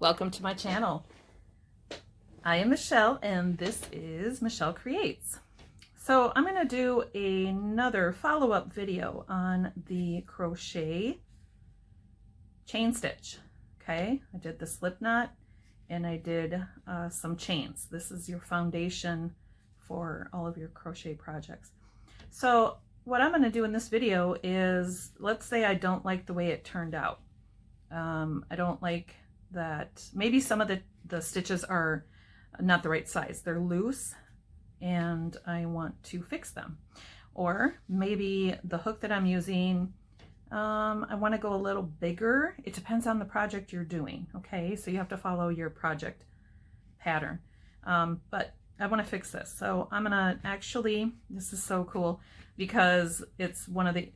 Welcome to my channel. I am Michelle and this is Michelle Creates. So I'm going to do another follow-up video on the crochet chain stitch. Okay, I did the slip knot and I did some chains. This is your foundation for all of your crochet projects. So what I'm going to do in this video is, let's say I don't like the way it turned out. I don't like that maybe some of the stitches are not the right size. They're loose and I want to fix them. Or maybe the hook that I'm using, I want to go a little bigger. It depends on the project you're doing. Okay, so you have to follow your project pattern. But I want to fix this. So I'm gonna actually, this is so cool because it's one of the,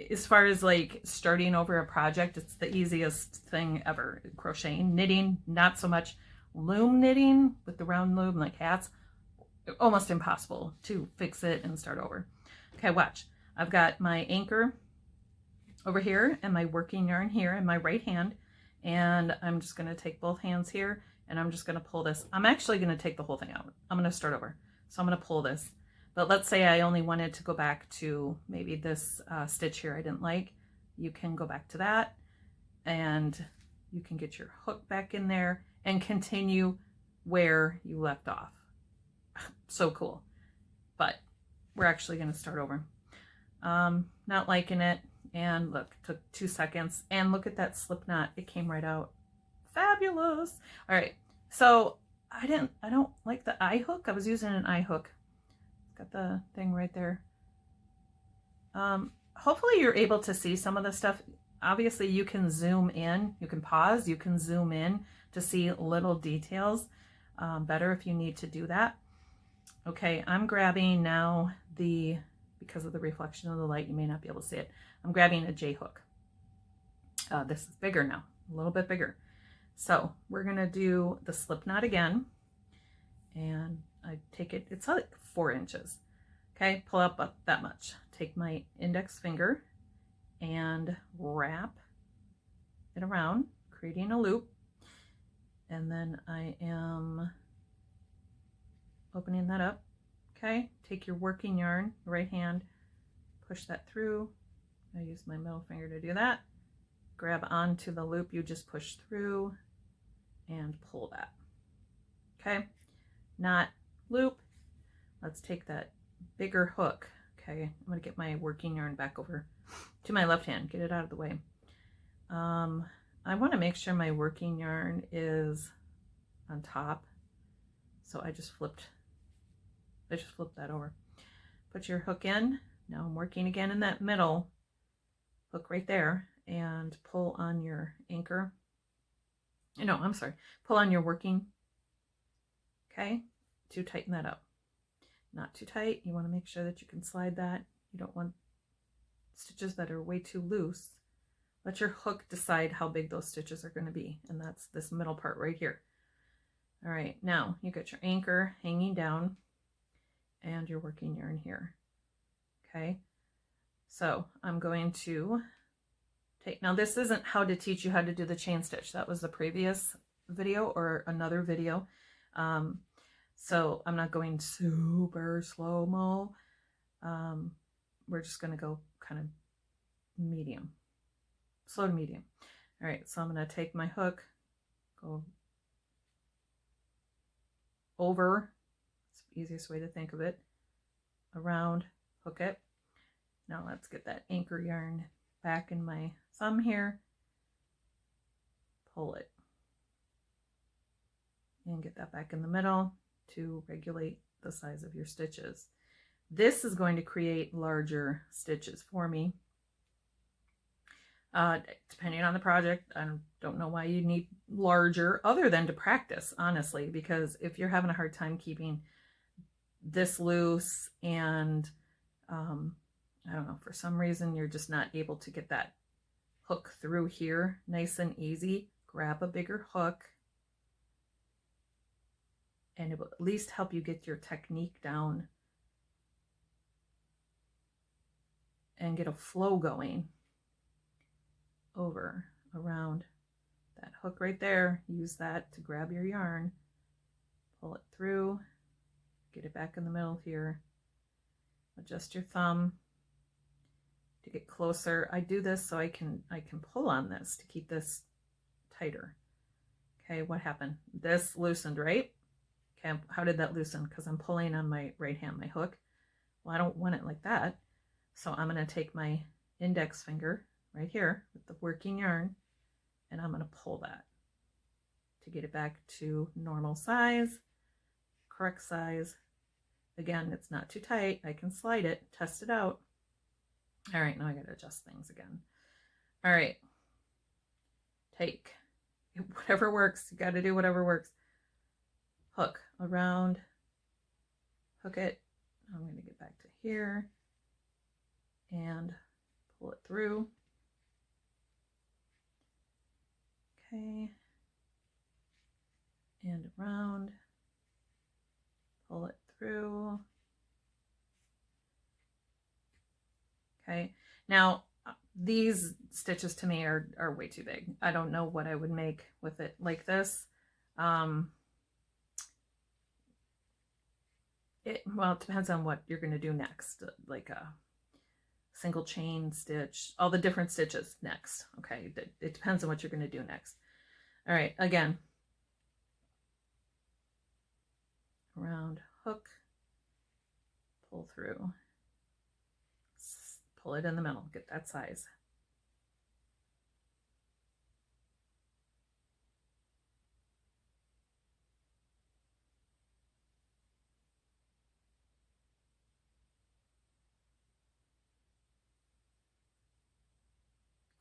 as far as like starting over a project, it's the easiest thing ever. Crocheting, knitting, not so much. Loom knitting with the round loom like hats, almost impossible to fix it and start over. Okay, watch. I've got my anchor over here and my working yarn here in my right hand, and I'm just going to take both hands here and I'm just going to pull this. I'm actually going to take the whole thing out. I'm going to start over. So I'm going to pull this. But let's say I only wanted to go back to maybe this stitch here I didn't like. You can go back to that and you can get your hook back in there and continue where you left off. So cool. But we're actually going to start over. Not liking it. And look, took 2 seconds. And look at that slip knot. It came right out. Fabulous. All right. So I don't like the eye hook. I was using an eye hook. Got the thing right there. Hopefully you're able to see some of the stuff. Obviously you can zoom in, you can pause, you can zoom in to see little details better if you need to do that. Okay, I'm grabbing now because of the reflection of the light, you may not be able to see it. I'm grabbing a J hook. This is bigger now, a little bit bigger. So we're gonna do the slip knot again. And I take it, it's like 4 inches. Okay, pull up that much. Take my index finger and wrap it around, creating a loop. And then I am opening that up. Okay, take your working yarn, right hand, push that through. I use my middle finger to do that. Grab onto the loop you just pushed through and pull that. Okay, knot, loop. Let's take that bigger hook. Okay, I'm gonna get my working yarn back over to my left hand, get it out of the way. I want to make sure my working yarn is on top, so I just flipped that over. Put your hook in. Now I'm working again in that middle hook right there, and pull on your anchor. No, I'm sorry, pull on your working, okay, to tighten that up. Not too tight. You want to make sure that you can slide that. You don't want stitches that are way too loose. Let your hook decide how big those stitches are going to be, and that's this middle part right here. All right, now you got your anchor hanging down and your working yarn here. Okay, so I'm going to take, now this isn't how to teach you how to do the chain stitch. That was the previous video or another video. So I'm not going super slow-mo. We're just going to go kind of medium, slow to medium. All right, so I'm going to take my hook, go over, it's the easiest way to think of it, around, hook it. Now let's get that anchor yarn back in my thumb here, pull it, and get that back in the middle to regulate the size of your stitches. This is going to create larger stitches for me. Depending on the project, I don't know why you need larger other than to practice, honestly, because if you're having a hard time keeping this loose and I don't know, for some reason you're just not able to get that hook through here nice and easy, grab a bigger hook, and it will at least help you get your technique down and get a flow going over around that hook right there, use that to grab your yarn, pull it through, get it back in the middle here, adjust your thumb to get closer. I do this so I can pull on this to keep this tighter. Okay, what happened? This loosened, right? Okay, how did that loosen? Because I'm pulling on my right hand, my hook. Well, I don't want it like that. So I'm going to take my index finger right here with the working yarn, and I'm going to pull that to get it back to normal size, correct size. Again, it's not too tight. I can slide it, test it out. All right, now I got to adjust things again. All right, take whatever works. You got to do whatever works. Hook around, hook it. I'm going to get back to here and pull it through. Okay, and around, pull it through. Okay, now these stitches to me are way too big. I don't know what I would make with it like this. Well, it depends on what you're going to do next, like a single chain stitch, all the different stitches next. Okay, it depends on what you're going to do next. All right, again, around, hook, pull through, pull it in the middle, get that size.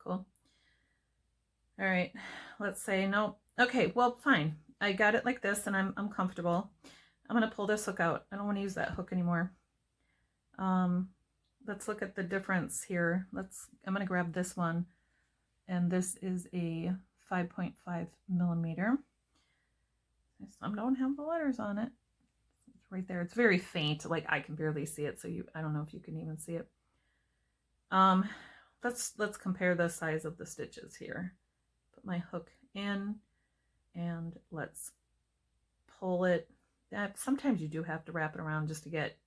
Cool. All right, let's say no. Okay, well, fine. I got it like this and I'm comfortable. I'm going to pull this hook out. I don't want to use that hook anymore. Let's look at the difference here. I'm going to grab this one, and this is a 5.5 millimeter. I don't have the letters on it. It's right there. It's very faint. Like I can barely see it. So I don't know if you can even see it. Let's compare the size of the stitches here. Put my hook in and let's pull it. Sometimes you do have to wrap it around just to get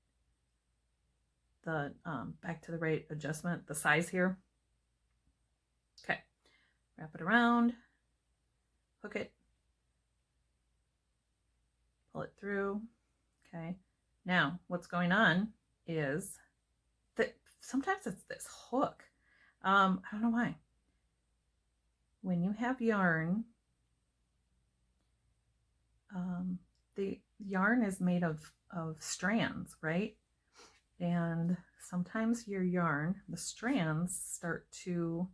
the back to the right adjustment, the size here. Okay, wrap it around, hook it, pull it through. Okay, now what's going on is that sometimes it's this hook. I don't know why. When you have yarn, the yarn is made of strands, right? And sometimes your yarn, the strands start to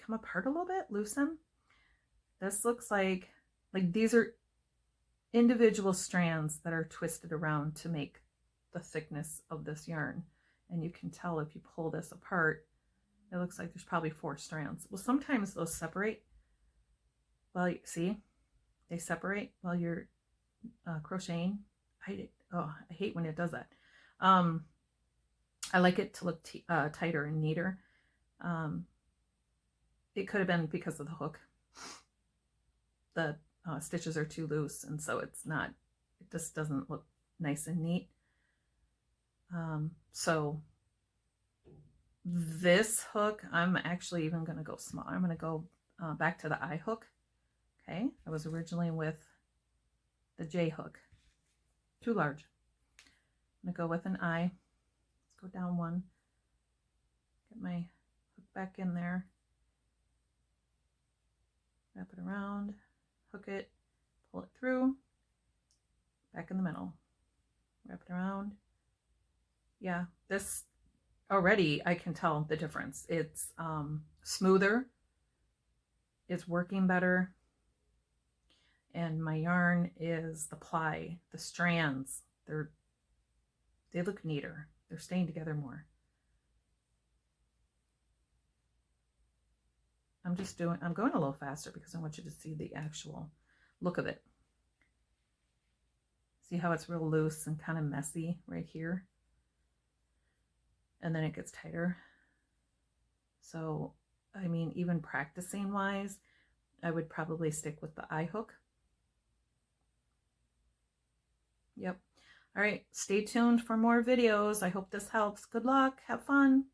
come apart a little bit, loosen. This looks like these are individual strands that are twisted around to make the thickness of this yarn. And you can tell if you pull this apart, it looks like there's probably 4 strands. Well, sometimes those separate. Well, see, they separate while you're crocheting. I hate when it does that. I like it to look tighter and neater. It could have been because of the hook. The stitches are too loose, and so it just doesn't look nice and neat. So this hook, I'm actually even going to go small. I'm going to go back to the I hook. Okay, I was originally with the J hook, too large. I'm going to go with an I. Let's go down one, get my hook back in there, wrap it around, hook it, pull it through, back in the middle, wrap it around. Yeah, this already I can tell the difference. It's smoother, it's working better, and my yarn is the ply, the strands, they look neater. They're staying together more. I'm going a little faster because I want you to see the actual look of it. See how it's real loose and kind of messy right here? And then it gets tighter. So, I mean, even practicing wise, I would probably stick with the eye hook. Yep. All right, stay tuned for more videos. I hope this helps. Good luck. Have fun.